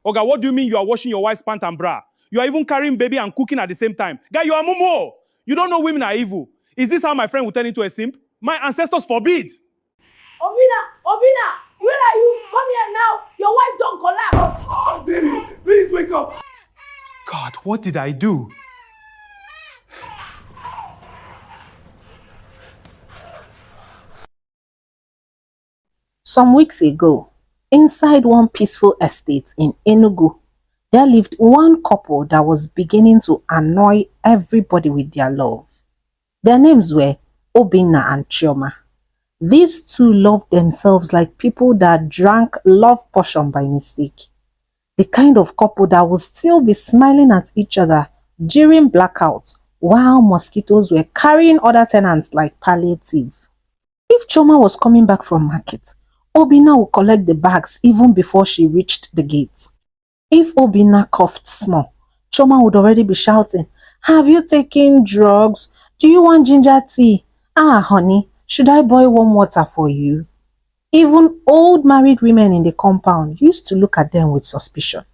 Oga, what do you mean you are washing your wife's pant and bra? You are even carrying baby and cooking at the same time. Guy, you are mumu. You don't know women are evil. Is this how my friend will turn into a simp? My ancestors forbid. Obinna, where are you? Come here now. Your wife don't collapse. Oh, baby, please wake up. God, what did I do? Some weeks ago, inside one peaceful estate in Enugu, there lived one couple that was beginning to annoy everybody with their love. Their names were Obinna and Chioma. These two loved themselves like people that drank love potion by mistake. The kind of couple that would still be smiling at each other during blackout while mosquitoes were carrying other tenants like palliative. If Chioma was coming back from market, Obinna would collect the bags even before she reached the gate. If Obinna coughed small, Chioma would already be shouting, "Have you taken drugs? Do you want ginger tea? Ah, honey, should I boil warm water for you?" Even old married women in the compound used to look at them with suspicion.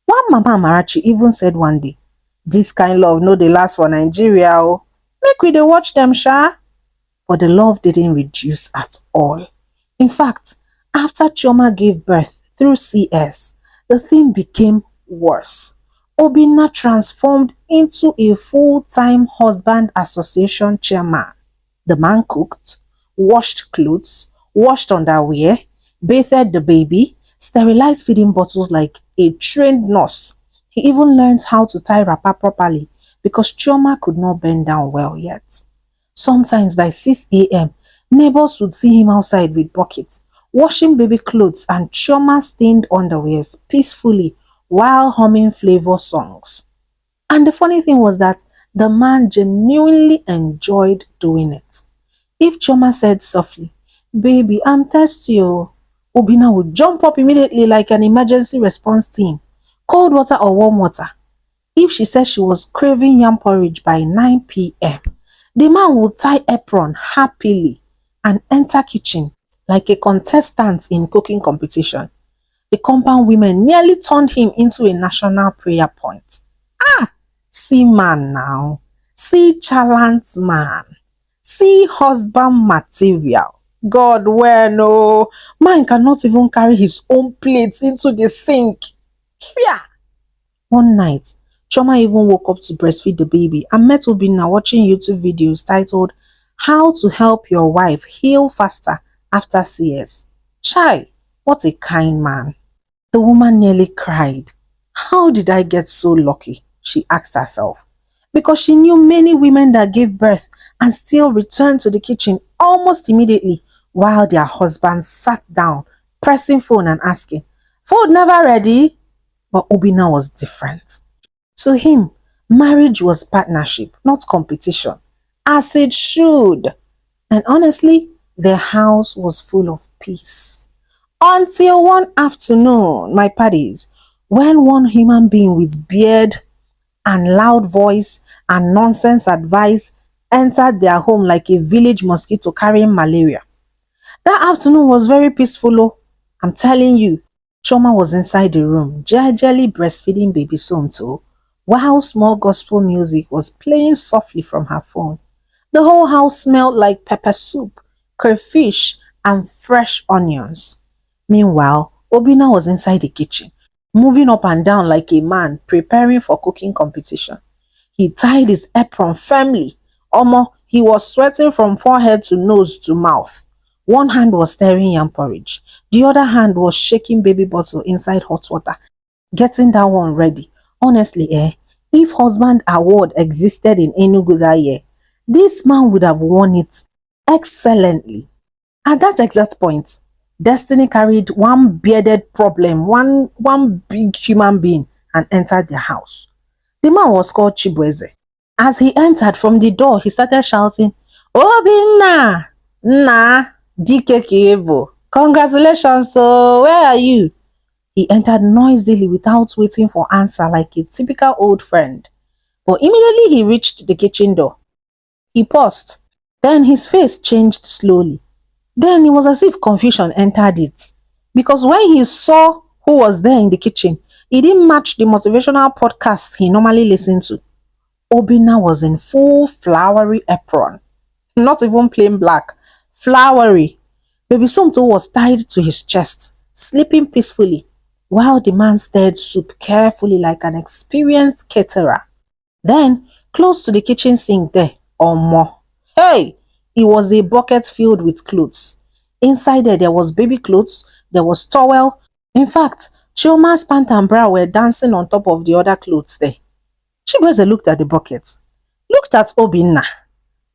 One Mama Amarachi even said one day, "This kind love no dey last for Nigeria oh. Make we dey watch them sha." But the love didn't reduce at all. In fact, after Chioma gave birth through CS, the thing became worse. Obinna transformed into a full-time husband association chairman. The man cooked, washed clothes, washed underwear, bathed the baby, sterilized feeding bottles like a trained nurse. He even learned how to tie wrapper properly because Chioma could not bend down well yet. Sometimes by 6 a.m., neighbors would see him outside with buckets, washing baby clothes and Chioma-stained underwears peacefully while humming flavor songs. And the funny thing was that the man genuinely enjoyed doing it. If Chioma said softly, "Baby, I'm thirsty," Obinna would jump up immediately like an emergency response team. Cold water or warm water? If she said she was craving yam porridge by 9 p.m., the man would tie apron happily and enter kitchen like a contestant in cooking competition. The compound women nearly turned him into a national prayer point. Ah, see man now, see chalant man, see husband material. God, where no man cannot even carry his own plates into the sink. Fear. One night, Chioma even woke up to breastfeed the baby and met Obinna watching YouTube videos titled "How to Help Your Wife Heal Faster After CS." Chai, what a kind man. The woman nearly cried. How did I get so lucky? She asked herself. Because she knew many women that gave birth and still returned to the kitchen almost immediately while their husbands sat down, pressing phone and asking, "Food never ready?" But Obinna was different. To him, marriage was partnership, not competition, as it should. And honestly, their house was full of peace. Until one afternoon, my paddies, when one human being with beard and loud voice and nonsense advice entered their home like a village mosquito carrying malaria. That afternoon was very peaceful, oh. I'm telling you, Chioma was inside the room, gingerly breastfeeding baby Somto, while small gospel music was playing softly from her phone. The whole house smelled like pepper soup, crayfish, and fresh onions. Meanwhile, Obinna was inside the kitchen, moving up and down like a man preparing for cooking competition. He tied his apron firmly. Omo, he was sweating from forehead to nose to mouth. One hand was stirring yam porridge. The other hand was shaking baby bottle inside hot water, getting that one ready. Honestly, if husband award existed in Enugu that year, this man would have won it excellently. At that exact point, Destiny carried one bearded problem, one big human being, and entered their house. The man was called Chibueze. As he entered from the door, he started shouting, "Obinna! Nah, DKKebo! Congratulations, so where are you?" He entered noisily without waiting for answer like a typical old friend. But immediately he reached the kitchen door. He paused. Then his face changed slowly. Then it was as if confusion entered it. Because when he saw who was there in the kitchen, It didn't match the motivational podcast he normally listened to. Obinna was in full flowery apron, not even plain black, flowery. Baby Somto was tied to his chest, sleeping peacefully, while the man stirred soup carefully like an experienced caterer. Then, close to the kitchen sink there, or more. Hey! It was a bucket filled with clothes. Inside there was baby clothes, there was towel. In fact, Chioma's pant and bra were dancing on top of the other clothes there. Chibueze looked at the bucket, looked at Obinna,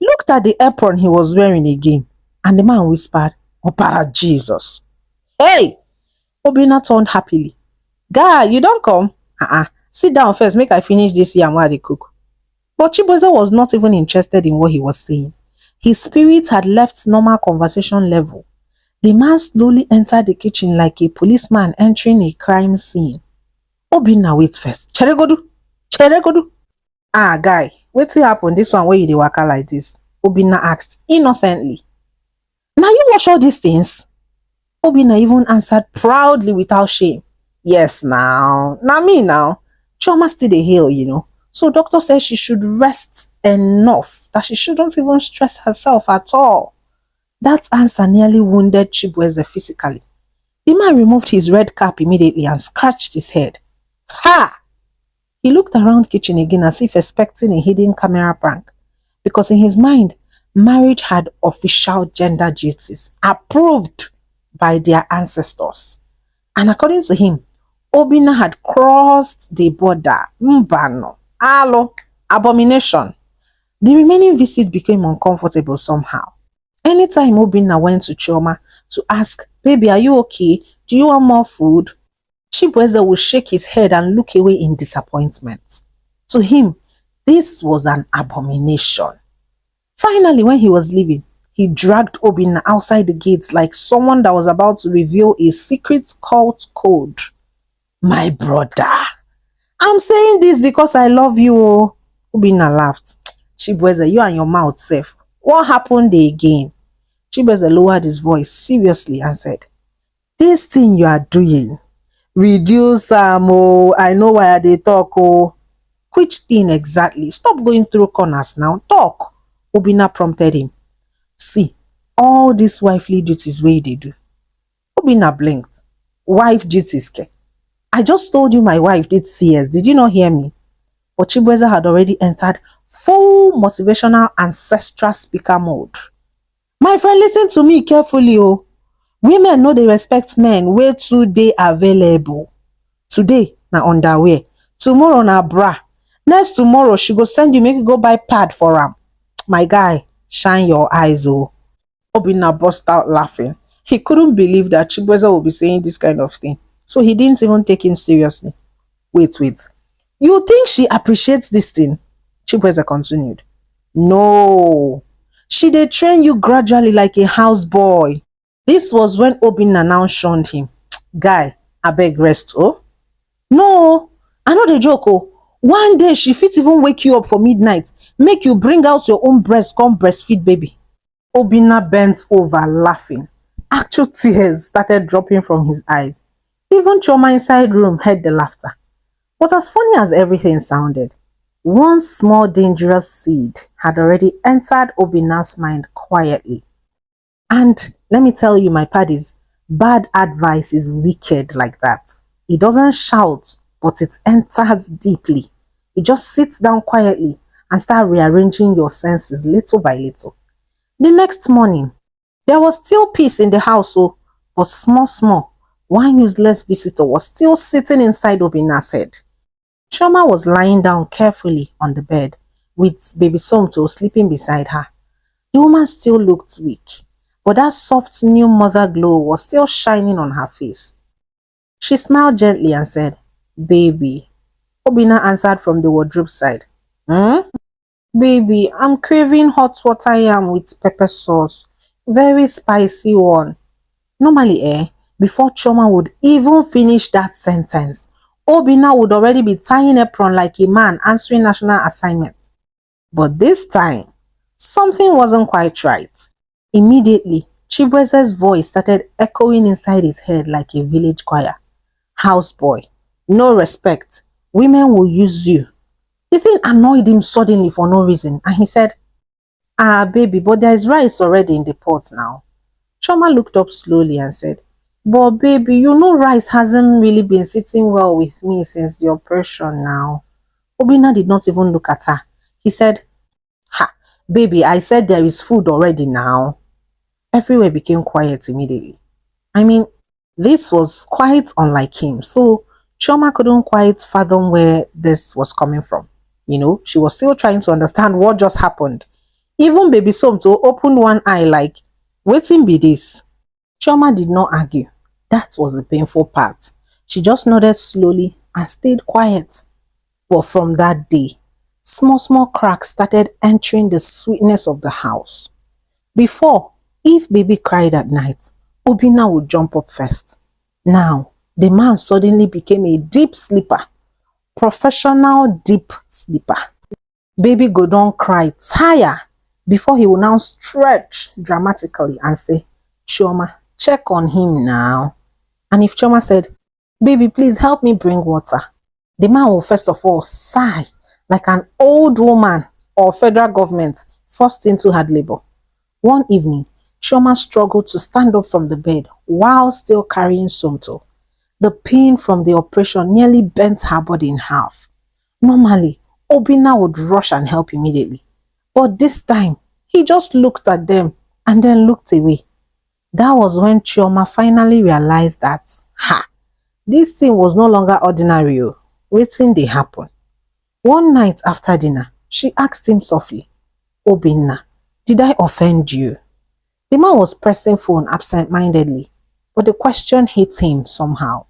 looked at the apron he was wearing again, and the man whispered, Opara Jesus. Hey! Obinna turned happily. Guy, you don't come? Sit down first, make I finish this yam while they cook. But Chibueze was not even interested in what he was saying. His spirit had left normal conversation level. The man slowly entered the kitchen like a policeman entering a crime scene. Obinna, wait first. Cheregodu, Cheregodu. Guy, wetin happen this one where you dey waka like this? Obinna asked innocently. Now you wash all these things? Obinna even answered proudly without shame. Yes now me now. Chioma still dey heal, So doctor says she should rest enough, that she shouldn't even stress herself at all. That answer nearly wounded Chibueze physically. The man removed his red cap immediately and scratched his head. Ha! He looked around kitchen again as if expecting a hidden camera prank, because in his mind, marriage had official gender duties approved by their ancestors. And according to him, Obinna had crossed the border. Mbano, alo, abomination. The remaining visit became uncomfortable somehow. Anytime Obinna went to Chioma to ask, baby, are you okay? Do you want more food? Chibueze would shake his head and look away in disappointment. To him, this was an abomination. Finally, when he was leaving, he dragged Obinna outside the gates like someone that was about to reveal a secret cult code. My brother, I'm saying this because I love you. Oh. Obinna laughed. Chibueze, you and your mouth safe. What happened again? Chibueze lowered his voice seriously and said, this thing you are doing, reduce I know why they talk. Oh. Which thing exactly? Stop going through corners now. Talk. Obinna prompted him. See, all these wifely duties where they do. Obinna blinked. Wife duties, ke? I just told you my wife did CS. Did you not hear me? But Chibueze had already entered full motivational ancestral speaker mode. My friend, listen to me carefully. Oh. Women know they respect men where today available. Today, na underwear. Tomorrow, na bra. Next tomorrow, she go send you make you go buy pad for am. My guy, shine your eyes, oh. Obinna burst out laughing. He couldn't believe that Chibueze would be saying this kind of thing. So he didn't even take him seriously. Wait. You think she appreciates this thing? Chibueze continued. No. She dey train you gradually like a houseboy. This was when Obinna now shunned him. Guy, abeg rest, oh. No, I know the joke, oh. One day she fit even wake you up for midnight, make you bring out your own breast, come breastfeed baby. Obinna bent over laughing. Actual tears started dropping from his eyes. Even Chioma inside room heard the laughter. But as funny as everything sounded, one small dangerous seed had already entered Obinna's mind quietly. And let me tell you, my paddies, bad advice is wicked like that. It doesn't shout, but it enters deeply. You just sit down quietly and start rearranging your senses little by little. The next morning, there was still peace in the house, but small, one useless visitor was still sitting inside Obinna's head. Chioma was lying down carefully on the bed, with baby Somto sleeping beside her. The woman still looked weak, but that soft new mother glow was still shining on her face. She smiled gently and said, baby. Obinna answered from the wardrobe side. Baby, I'm craving hot water yam with pepper sauce. Very spicy one. Normally, before Chioma would even finish that sentence, Obinna would already be tying apron like a man answering national assignment. But this time, something wasn't quite right. Immediately, Chibueze's voice started echoing inside his head like a village choir. Houseboy, No respect. Women will use you. The thing annoyed him suddenly for no reason, and he said, "Ah, baby, but there is rice already in the pot now." Choma looked up slowly and said, "But baby, you know rice hasn't really been sitting well with me since the operation now." Obinna did not even look at her. He said, "Ha, baby, I said there is food already now." Everywhere became quiet immediately. I mean, this was quite unlike him. So Chioma couldn't quite fathom where this was coming from. She was still trying to understand what just happened. Even baby Somto opened one eye like, waiting be this. Chioma did not argue. That was the painful part. She just nodded slowly and stayed quiet. But from that day, small, small cracks started entering the sweetness of the house. Before, if baby cried at night, Obinna would jump up first. Now, the man suddenly became a deep sleeper, professional deep sleeper. Baby go don cry, tire, before he will now stretch dramatically and say, "Chioma, check on him now." And if Chioma said, "Baby, please help me bring water," the man will first of all sigh like an old woman or federal government forced into hard labor. One evening, Chioma struggled to stand up from the bed while still carrying Somto. The pain from the operation nearly bent her body in half. Normally, Obinna would rush and help immediately. But this time, he just looked at them and then looked away. That was when Chioma finally realized that, this thing was no longer ordinary. Waiting they happen. One night after dinner, she asked him softly, "Obinna, did I offend you?" The man was pressing phone absent-mindedly, but the question hit him somehow.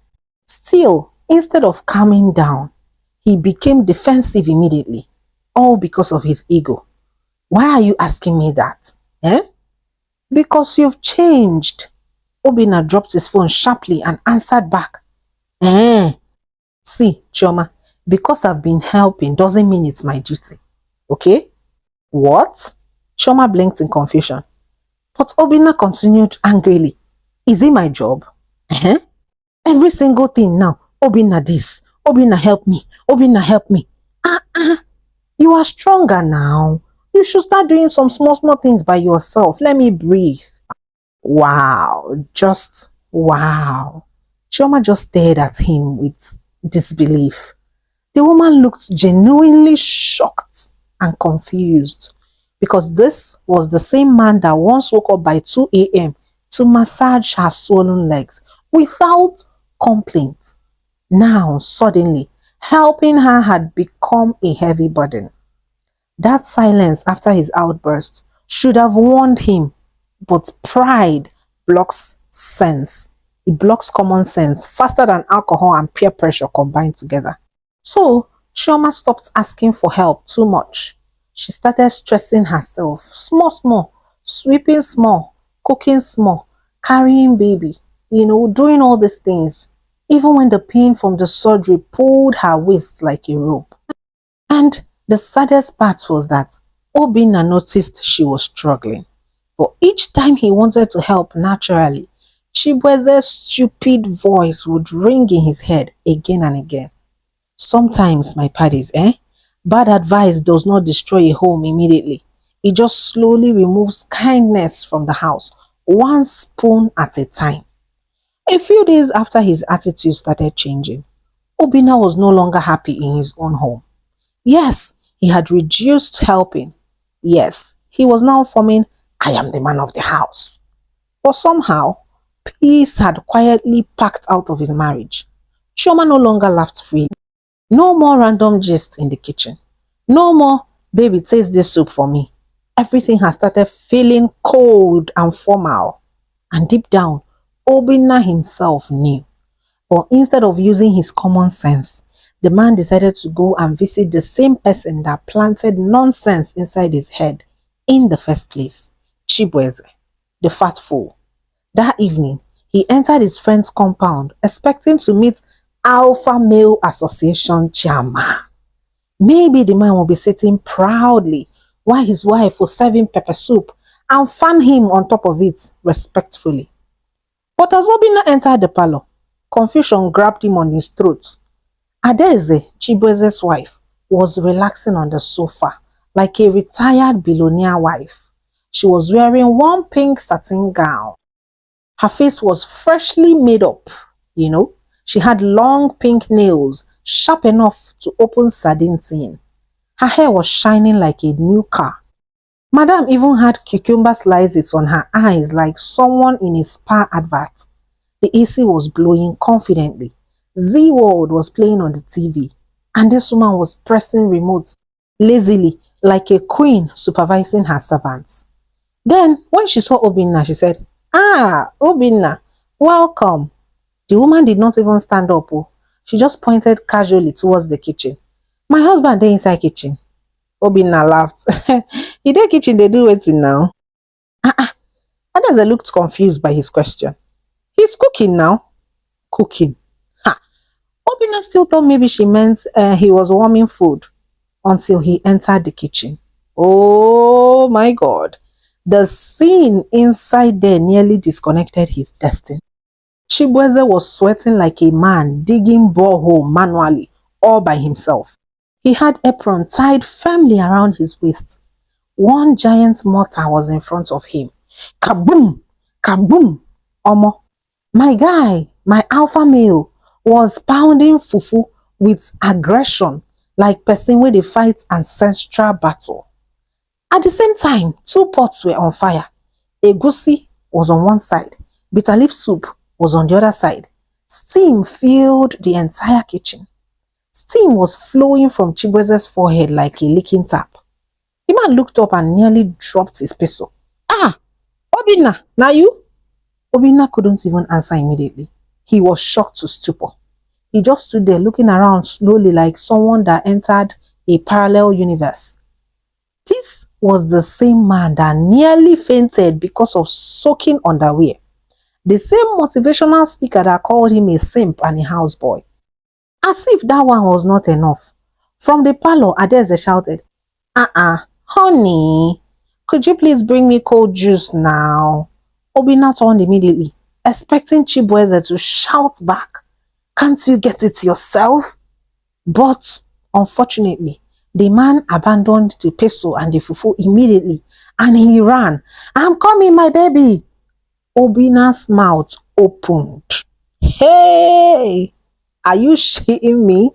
Still, instead of calming down, he became defensive immediately, all because of his ego. "Why are you asking me that? Eh? Because you've changed." Obinna dropped his phone sharply and answered back, "Eh? See, Chioma, because I've been helping doesn't mean it's my duty. Okay?" "What?" Chioma blinked in confusion. But Obinna continued angrily, "Is it my job? Eh? Every single thing now. Obinna this. Obinna help me. Obinna help me. You are stronger now. You should start doing some small, small things by yourself. Let me breathe." Wow. Just wow. Chioma just stared at him with disbelief. The woman looked genuinely shocked and confused because this was the same man that once woke up by 2 a.m. to massage her swollen legs without complaint. Now, suddenly, helping her had become a heavy burden. That silence after his outburst should have warned him, but pride blocks sense. It blocks common sense faster than alcohol and peer pressure combined together. So, Chioma stopped asking for help too much. She started stressing herself, small, small, sweeping small, cooking small, carrying baby, doing all these things, even when the pain from the surgery pulled her waist like a rope. And the saddest part was that Obinna noticed she was struggling. But each time he wanted to help naturally, Chibueze's stupid voice would ring in his head again and again. Sometimes, my paddies, bad advice does not destroy a home immediately. It just slowly removes kindness from the house, one spoon at a time. A few days after his attitude started changing, Obinna was no longer happy in his own home. Yes, he had reduced helping. Yes, he was now forming "I am the man of the house." But somehow, peace had quietly packed out of his marriage. Shoma no longer laughed freely. No more random gist in the kitchen. No more, "Baby, taste this soup for me." Everything has started feeling cold and formal. And deep down, Obinna himself knew. But instead of using his common sense, the man decided to go and visit the same person that planted nonsense inside his head in the first place, Chibueze, the fat fool. That evening, he entered his friend's compound expecting to meet Alpha Male Association chairman. Maybe the man will be sitting proudly while his wife was serving pepper soup and fan him on top of it respectfully. But as Obinna entered the parlor, confusion grabbed him on his throat. Adeze, Chibueze's wife, was relaxing on the sofa like a retired billionaire wife. She was wearing one pink satin gown. Her face was freshly made up, you know. She had long pink nails, sharp enough to open sardine tin. Her hair was shining like a new car. Madame even had cucumber slices on her eyes like someone in a spa advert. The AC was blowing confidently. Z World was playing on the TV, and this woman was pressing remotes lazily like a queen supervising her servants. Then, when she saw Obinna, she said, "Ah, Obinna, welcome." The woman did not even stand up. Oh. She just pointed casually towards the kitchen. "My husband dey inside kitchen." Obinna laughed. "He dey kitchen, they do waiting now." Adeze looked confused by his question. "He's cooking now." Cooking. Ha. Obinna still thought maybe she meant he was warming food until he entered the kitchen. Oh my God. The scene inside there nearly disconnected his destiny. Chibueze was sweating like a man digging borehole manually all by himself. He had apron tied firmly around his waist. One giant mortar was in front of him. Kaboom! Kaboom! Omo. My guy, my alpha male, was pounding fufu with aggression like person wey dey fight ancestral battle. At the same time, two pots were on fire. Egusi was on one side, bitter leaf soup was on the other side. Steam filled the entire kitchen. Steam was flowing from Chibueze's forehead like a leaking tap. The man looked up and nearly dropped his peso. "Ah, Obinna, now you?" Obinna couldn't even answer immediately. He was shocked to stupor. He just stood there looking around slowly like someone that entered a parallel universe. This was the same man that nearly fainted because of soaking underwear. The same motivational speaker that called him a simp and a houseboy. As if that one was not enough. From the parlor, Adeze shouted, Honey, could you please bring me cold juice now?" Obinna turned immediately, expecting Chibueze to shout back, "Can't you get it yourself?" But unfortunately, the man abandoned the peso and the fufu immediately and he ran. "I'm coming, my baby." Obinna's mouth opened. "Hey, are you shitting me?"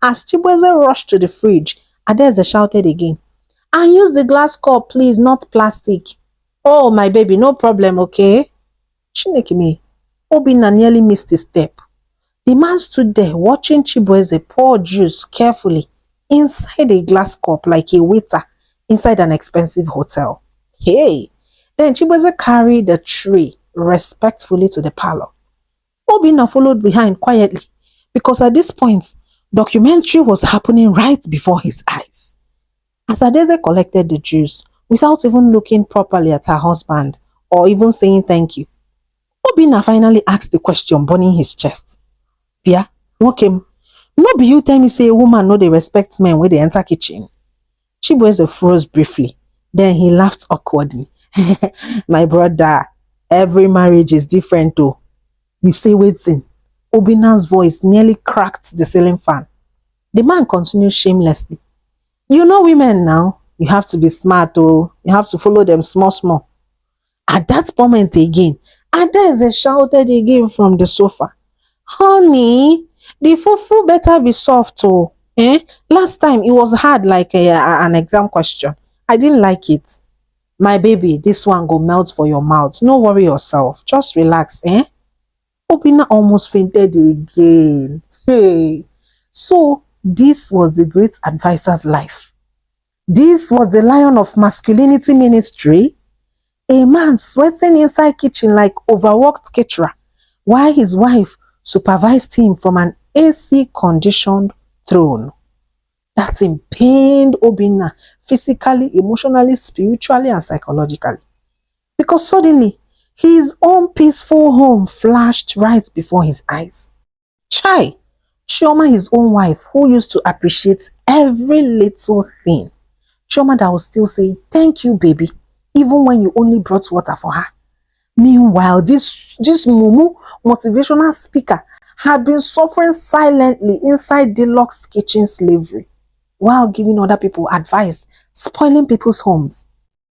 As Chibueze rushed to the fridge, Adeze shouted again, "And use the glass cup, please, not plastic." "Oh, my baby, no problem, okay?" Chineke me, Obinna nearly missed his step. The man stood there watching Chibueze pour juice carefully inside a glass cup like a waiter inside an expensive hotel. Hey! Then Chibueze carried the tray respectfully to the parlor. Obinna followed behind quietly because at this point, documentary was happening right before his eyes. As Adeze collected the juice without even looking properly at her husband or even saying thank you, Obinna finally asked the question burning his chest. "Bia, nwokem, no be you tell me say a woman no dey respect men when they enter kitchen?" Chibueze froze briefly. Then he laughed awkwardly. "My brother, every marriage is different though. You say waiting." Obinna's voice nearly cracked the ceiling fan. The man continued shamelessly. "You know women now. You have to be smart oh. You have to follow them small small." At that moment again, Adeze shouted again from the sofa. "Honey, the fufu better be soft oh. Last time it was hard like an exam question. I didn't like it." "My baby, this one go melt for your mouth. No worry yourself. Just relax, eh?" Obinna almost fainted again. Hey. So this was the great advisor's life. This was the lion of masculinity ministry. A man sweating inside kitchen like overworked caterer, while his wife supervised him from an AC-conditioned throne. That thing pained Obinna physically, emotionally, spiritually, and psychologically. Because suddenly, his own peaceful home flashed right before his eyes. Chai, Chioma, his own wife, who used to appreciate every little thing. Chioma that would still say, "Thank you, baby," even when you only brought water for her. Meanwhile, this mumu motivational speaker had been suffering silently inside deluxe kitchen slavery while giving other people advice, spoiling people's homes.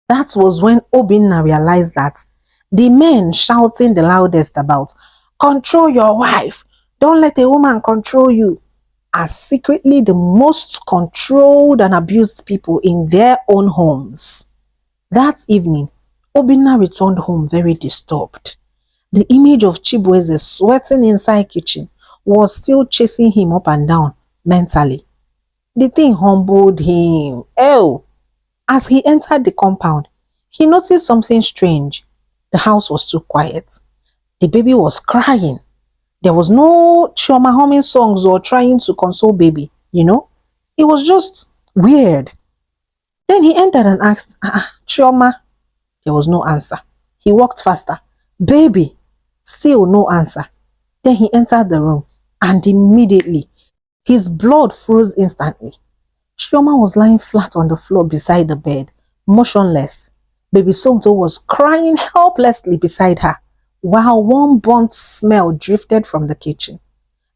That was when Obinna realized that the men shouting the loudest about control your wife, don't let a woman control you, are secretly the most controlled and abused people in their own homes. That evening, Obinna returned home very disturbed. The image of Chibueze sweating inside kitchen was still chasing him up and down mentally. The thing humbled him. Oh! As he entered the compound, he noticed something strange. The house was too quiet. The baby was crying. There was no Chioma humming songs or trying to console baby. It was just weird. Then he entered and asked, Chioma. There was no answer. He walked faster. Baby. Still no answer. Then he entered the room and immediately his blood froze instantly. Chioma was lying flat on the floor beside the bed, motionless. Baby Somto was crying helplessly beside her, while warm burnt smell drifted from the kitchen.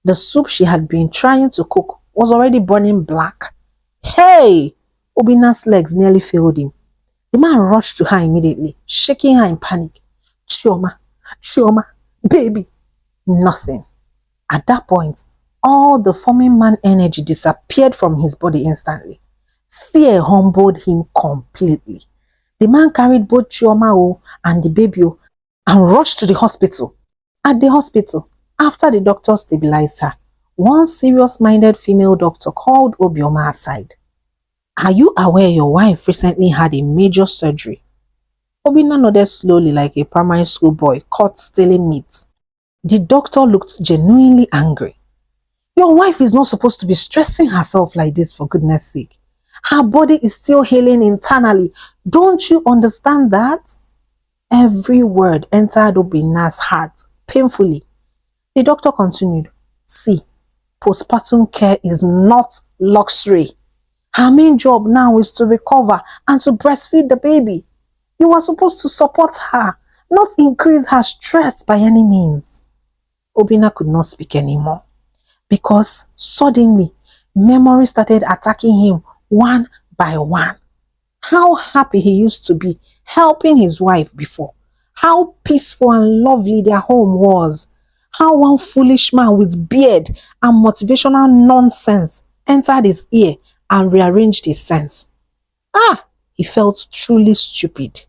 The soup she had been trying to cook was already burning black. Hey! Obina's legs nearly failed him. The man rushed to her immediately, shaking her in panic. Chioma, Chioma, baby. Nothing. At that point, all the forming man energy disappeared from his body instantly. Fear humbled him completely. The man carried both Chioma and the baby and rushed to the hospital. At the hospital, after the doctor stabilized her, one serious-minded female doctor called Obioma aside. Are you aware your wife recently had a major surgery? Obinna nodded slowly like a primary school boy caught stealing meat. The doctor looked genuinely angry. Your wife is not supposed to be stressing herself like this, for goodness sake. Her body is still healing internally. Don't you understand that? Every word entered Obinna's heart painfully. The doctor continued, see, postpartum care is not luxury. Her main job now is to recover and to breastfeed the baby. You are supposed to support her, not increase her stress by any means. Obinna could not speak anymore because suddenly memory started attacking him one by one. How happy he used to be helping his wife before. How peaceful and lovely their home was. How one foolish man with beard and motivational nonsense entered his ear and rearranged his sense. He felt truly stupid.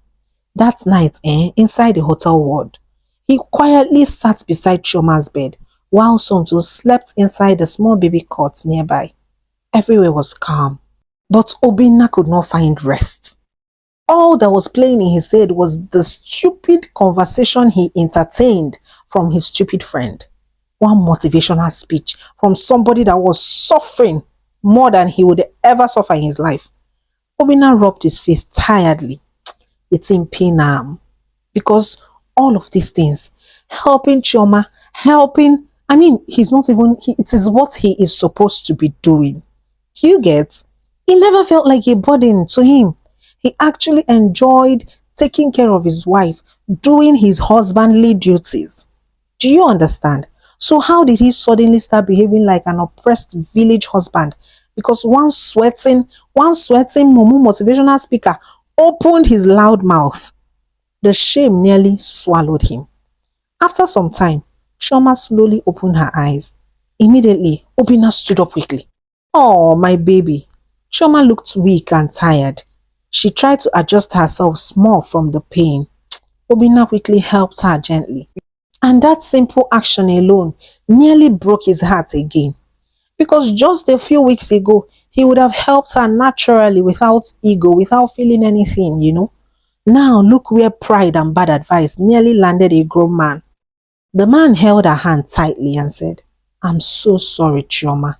That night, inside the hotel ward, he quietly sat beside Chioma's bed while Somto slept inside the small baby cot nearby. Everywhere was calm, but Obinna could not find rest. All that was playing in his head was the stupid conversation he entertained from his stupid friend. One motivational speech from somebody that was suffering more than he would ever suffer in his life. Obinna rubbed his face tiredly. It's in pain because all of these things, helping Chioma, he's not even, it is what he is supposed to be doing. You get? It never felt like a burden to him. He actually enjoyed taking care of his wife, doing his husbandly duties. Do you understand? So how did he suddenly start behaving like an oppressed village husband? Because one sweating mumu motivational speaker opened his loud mouth. The shame nearly swallowed him. After some time, Chioma slowly opened her eyes. Immediately, Obinna stood up quickly. Oh, my baby. Chioma looked weak and tired. She tried to adjust herself small from the pain. Obinna quickly helped her gently. And that simple action alone nearly broke his heart again. Because just a few weeks ago, he would have helped her naturally without ego, without feeling anything. Now look where pride and bad advice nearly landed a grown man. The man held her hand tightly and said, I'm so sorry, Chioma.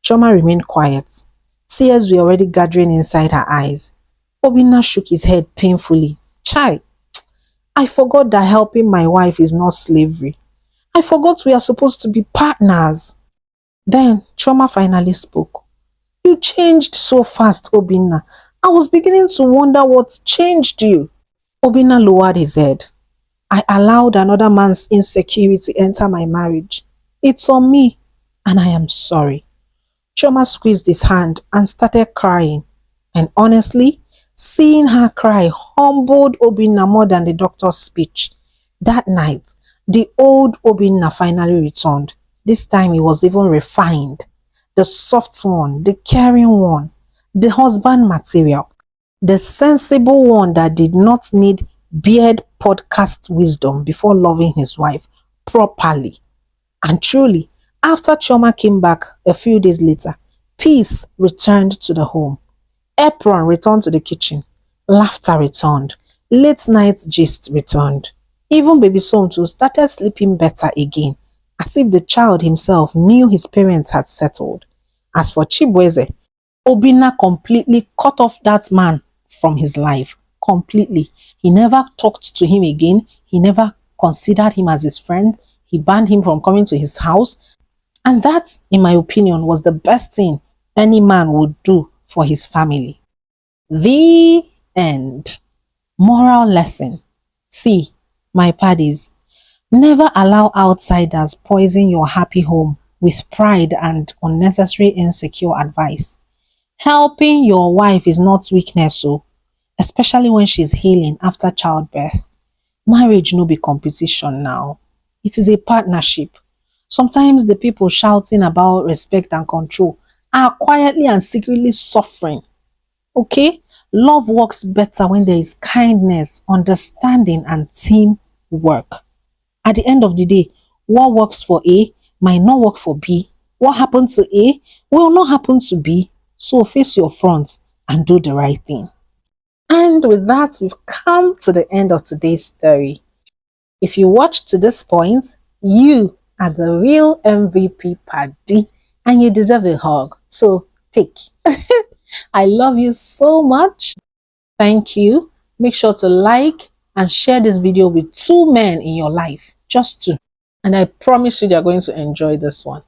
Chioma remained quiet. Tears were already gathering inside her eyes. Obinna shook his head painfully. Chai, I forgot that helping my wife is not slavery. I forgot we are supposed to be partners. Then Chioma finally spoke. You changed so fast, Obinna. I was beginning to wonder what changed you. Obinna lowered his head. I allowed another man's insecurity enter my marriage. It's on me, and I am sorry. Choma squeezed his hand and started crying. And honestly, seeing her cry humbled Obinna more than the doctor's speech. That night, the old Obinna finally returned. This time he was even refined. The soft one, the caring one, the husband material, the sensible one that did not need beard podcast wisdom before loving his wife properly. And truly, after Chioma came back a few days later, peace returned to the home. Apron returned to the kitchen. Laughter returned. Late night gist returned. Even baby Som too started sleeping better again, as if the child himself knew his parents had settled. As for Chibueze, Obinna completely cut off that man from his life. Completely. He never talked to him again. He never considered him as his friend. He banned him from coming to his house. And that, in my opinion, was the best thing any man would do for his family. The end. Moral lesson. See, my paddies, never allow outsiders poison your happy home with pride and unnecessary insecure advice. Helping your wife is not weakness, so especially when she's healing after childbirth. Marriage no be competition now. It is a partnership. Sometimes the people shouting about respect and control are quietly and secretly suffering. Okay? Love works better when there is kindness, understanding, and teamwork. At the end of the day, what works for A might not work for B. What happened to A will not happen to B. So face your front and do the right thing. And with that, we've come to the end of today's story. If you watched to this point, you are the real MVP paddy and you deserve a hug. So take. I love you so much. Thank you. Make sure to like and share this video with 2 men in your life. Just 2. And I promise you they're going to enjoy this one.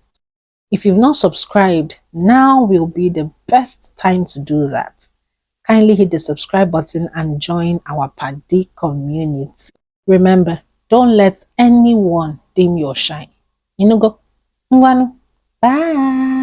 If you've not subscribed, now will be the best time to do that. Kindly hit the subscribe button and join our paddy community. Remember, don't let anyone dim your shine. Inugo. Ngwanu. Bye.